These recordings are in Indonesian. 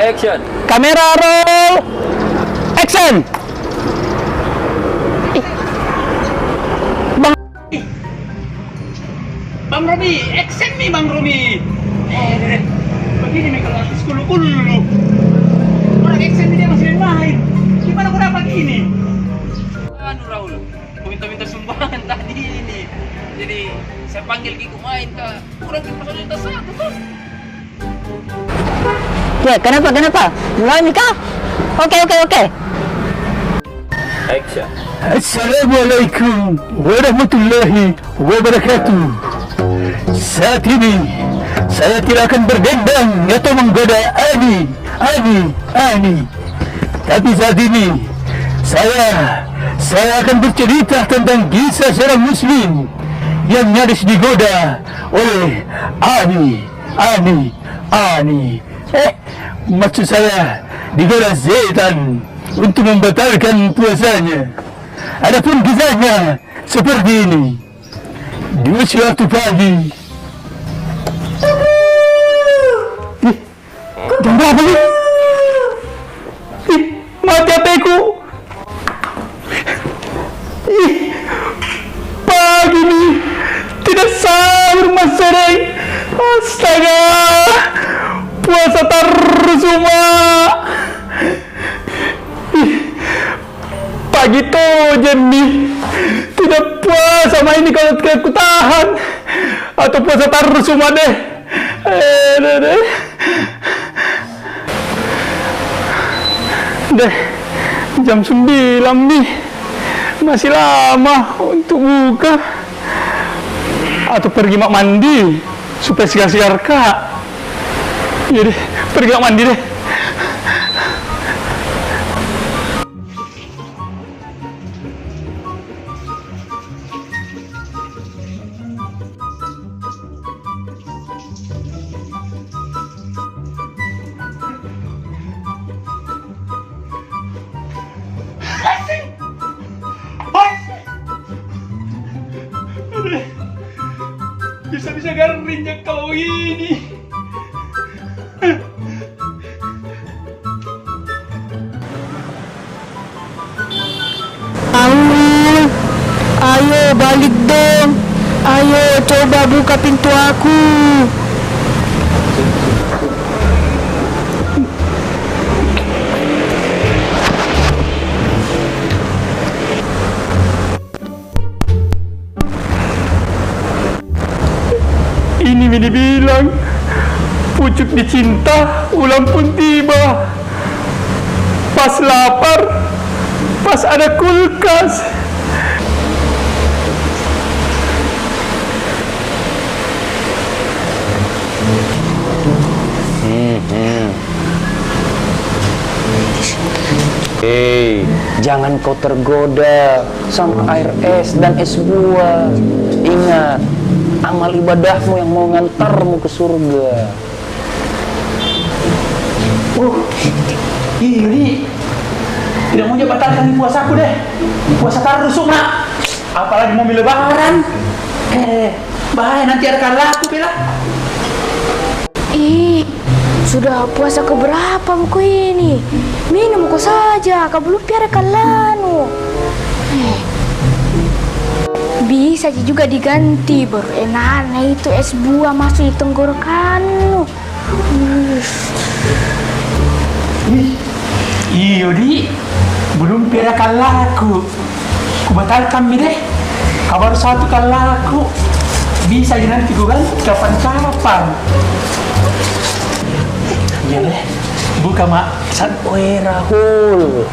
Action. Kamera roll. Action. Bang Romi, action nih Bang Romi. Begini nih kalau artis kulu-kulu. Orang action dia masih main. Gimana kau dapat ini? Anu Raul, aku minta sumbangan tadi ini. Jadi saya panggil Kiko main ke kurang fasilitas satu tuh. Ya, kenapa? Mulai kah? Oke. Action. Assalamualaikum warahmatullahi wabarakatuh. Saat ini saya tidak akan berdendang atau menggoda Ani. Tapi saat ini saya akan bercerita tentang kisah seorang muslim yang nyaris digoda oleh Ani. Maksud saya digoda setan untuk membatalkan puasanya. Adapun kisahnya seperti ini. Di suatu pagi, jam berapa nih? Mati HP-ku. Pagi nih tidak sahur Mas Sereng. Astaga, puasa terus semua. Pagi tuh nih tidak puasa sama ini kalau aku tahan atau puasa terus semua deh. Deh, jam 9 nih masih lama untuk buka atau pergi mak mandi supaya sigar-sigar kak. Iya deh, pergi mak mandi deh. Bisa-bisa garingnya kau ini. Ayo balik dong. Ayo coba buka pintu aku. Ini Mini bilang, pucuk dicinta, ulang pun tiba. Pas lapar, pas ada kulkas. Hei, jangan kau tergoda sama air es dan es buah. Ingat, amal ibadahmu yang mau ngantarmu ke surga. Ini tidak mau batalkan puasaku deh. Puasa terus semua. Apalagi mau lebaran. Bahaya nanti ada kalaku bila. Sudah puasa keberapa buku ini? Minum kok saja, kau belum piara kalanu. Bisa juga diganti, baru enaknya itu es buah masuk di tenggorokanmu. Iyo di, belum piara kalaku. Kubatalkan mi deh. Kabar satu kalaku. Bisa aja nanti gue ganti kapan-kapan. Iya deh, buka mak. Weh Rahul,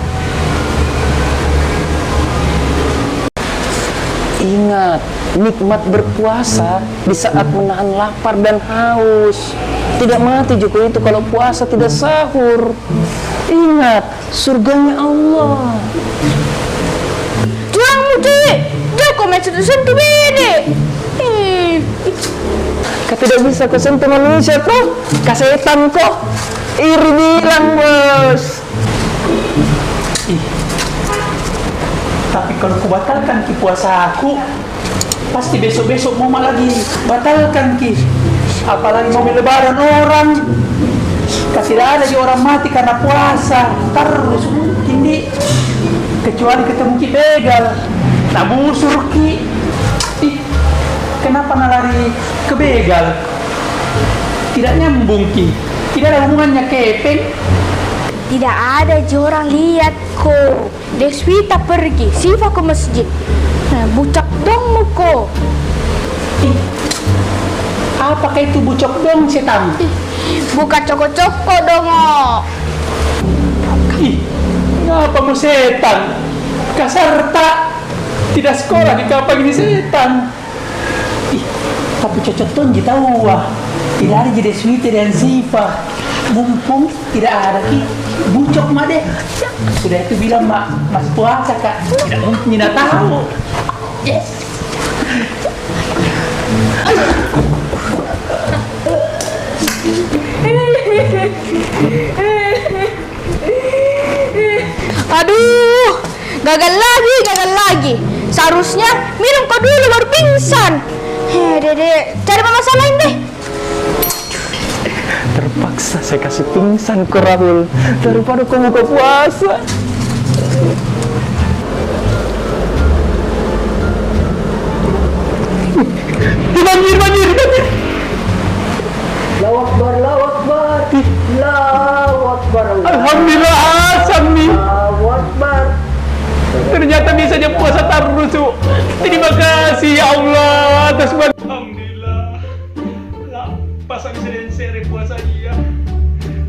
ingat, nikmat berpuasa di saat menahan lapar dan haus. Tidak mati juga itu kalau puasa tidak sahur. Ingat, surganya Allah. Jangan muci, jangan komen sentuh-sentuh bede. Kau tidak bisa kau sentuh manusia tuh, kasetan kok. Iri bilang bos. Tapi kalau ku batalkan ki puasa aku, pasti besok-besok mau lagi batalkan ki. Apalagi mau lebaran orang. Kasih ada di orang mati karena puasa. Terus mungkin di kecuali ketemu Ki begal. Nah busur Ki. Ih, kenapa nalari ke begal? Tidak nyambung Ki. Tidak ada hubungannya kepeng. Tidak ada orang lihat ko. Deswita pergi, Siva ke masjid. Nah, bucak dong ko. Ih, apakah itu bucok dong setan? Buka coko-coko dong. Ih, ngapa mau setan? Kasarta tidak sekolah di kapal ini setan. Ih, tapi cocok tuh tahu wah. Tidak ada jadi Switi dan Siva. Mumpung tidak ada Ki, bucok mah deh. Sudah itu bilang mak mas puasa kak. Tidak mungkin tidak tahu. Yes. Aduh, gagal lagi. Seharusnya minum kau dulu baru pingsan. Dede, cari masalah lain deh. Terpaksa saya kasih pingsan ke Rahul daripada kau buka puasa. Banjir. Allahu Akbar, Allahu Akbar, Allahu Akbar, Alhamdulillah asam nih. Allahu Akbar. Ternyata bisa aja puasa terus. Terima kasih ya Allah atas Alhamdulillah. Lah, pasang seri puasa dia.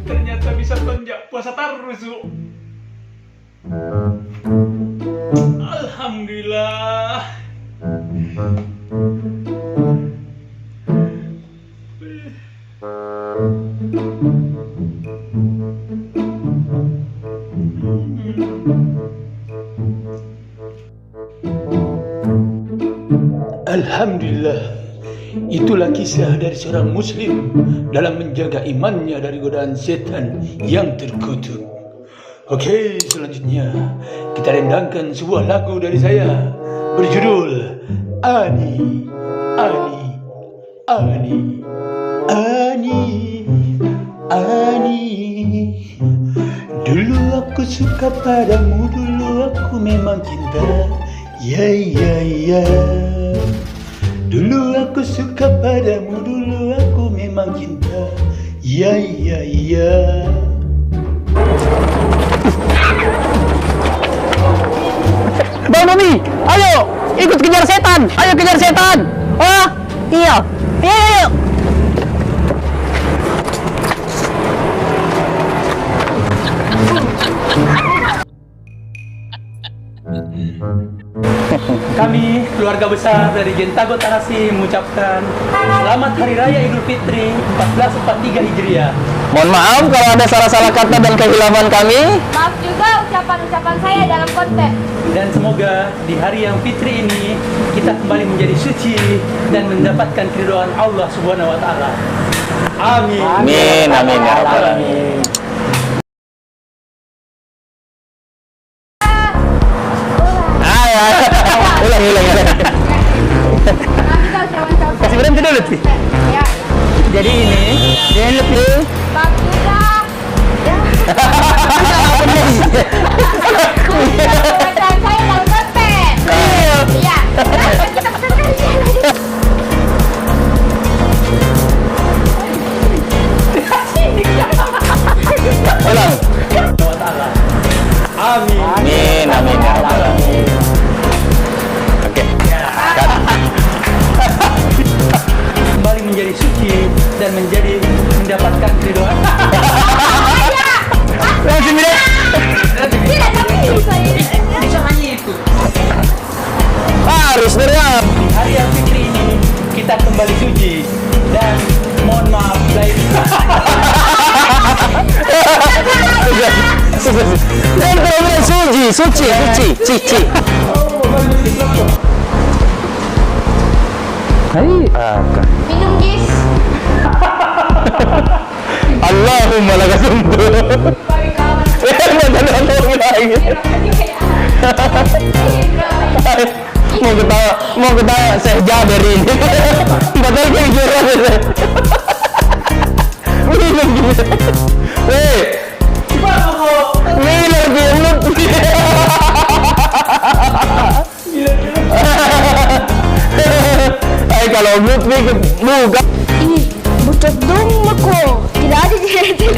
Ternyata bisa tonjak puasa terus. Alhamdulillah. Alhamdulillah. Itulah kisah dari seorang muslim dalam menjaga imannya dari godaan setan yang terkutuk. Oke, selanjutnya kita rendangkan sebuah lagu dari saya berjudul Ani, Ani, Ani, Ani, Ani. Dulu aku suka padamu, dulu aku memang cinta. Ya, ya, ya. Dulu aku suka padamu, dulu aku memang cinta. Ya, ya, ya. Bang Mami, ayo ikut kejar setan. Ayo kejar setan. Oh, iya. Ayo. Kami keluarga besar dari Gentago Tarasi mengucapkan selamat Hari Raya Idul Fitri 1443 Hijriah. Mohon maaf kalau ada salah-salah kata dan kehilafan kami. Maaf juga ucapan-ucapan saya dalam konten. Dan semoga di hari yang fitri ini kita kembali menjadi suci dan mendapatkan keridhaan Allah Subhanahu wa taala. Amin. Amin, amin ya rabbal alamin. Ulang. Kasih berhenti dulu, Pi. Ya, Jadi ini, dia lebih. maaf juga. Ucapan saya dalam konten. Iya. Kenapa kita pesankan dia? Ulang. Amin. Amin, amin ya rabbal alamin. Oke. Kembali menjadi suci dan mendapatkan keridhaan. Langsung deh. Tidak, tapi bisa hanya itu. Harus deriap. Di hari yang fitri ini kita kembali suci dan mohon maaf baik. Dan kalau suci. Hai, apa? Minum jus. Allahumma laka sumbu. Bagi kawan. Mau ketawa saya Jaber ini. Padahal kayak juara. Minum gitu. kalau Lutfi buka. Ih, bucok dong aku. Tidak ada jadi.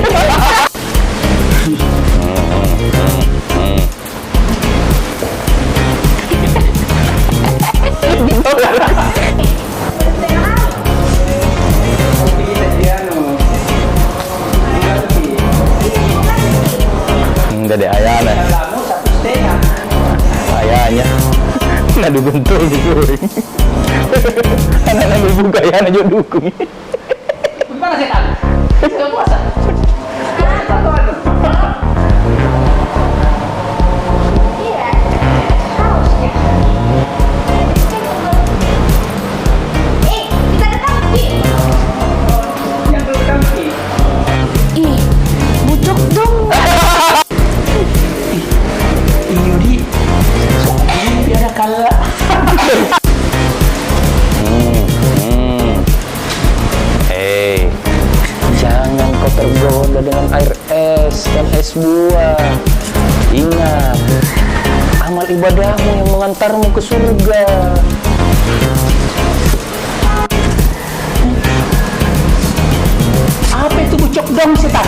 Enggak deh ayahnya. Ayahnya. Nggak dibentuk gitu. Anak-anak dibuka ayahnya juga dukung. Gimana setan? Sudah puasa? Iya, harusnya. Kita datang, Yang belum Ki. Ih, bucok dong. Yudi, biar kalah. Hei, jangan kau tergoda dengan air es dan es buah. Ingat, amal ibadahmu yang mengantarmu ke surga. Apa itu bucok dong setan?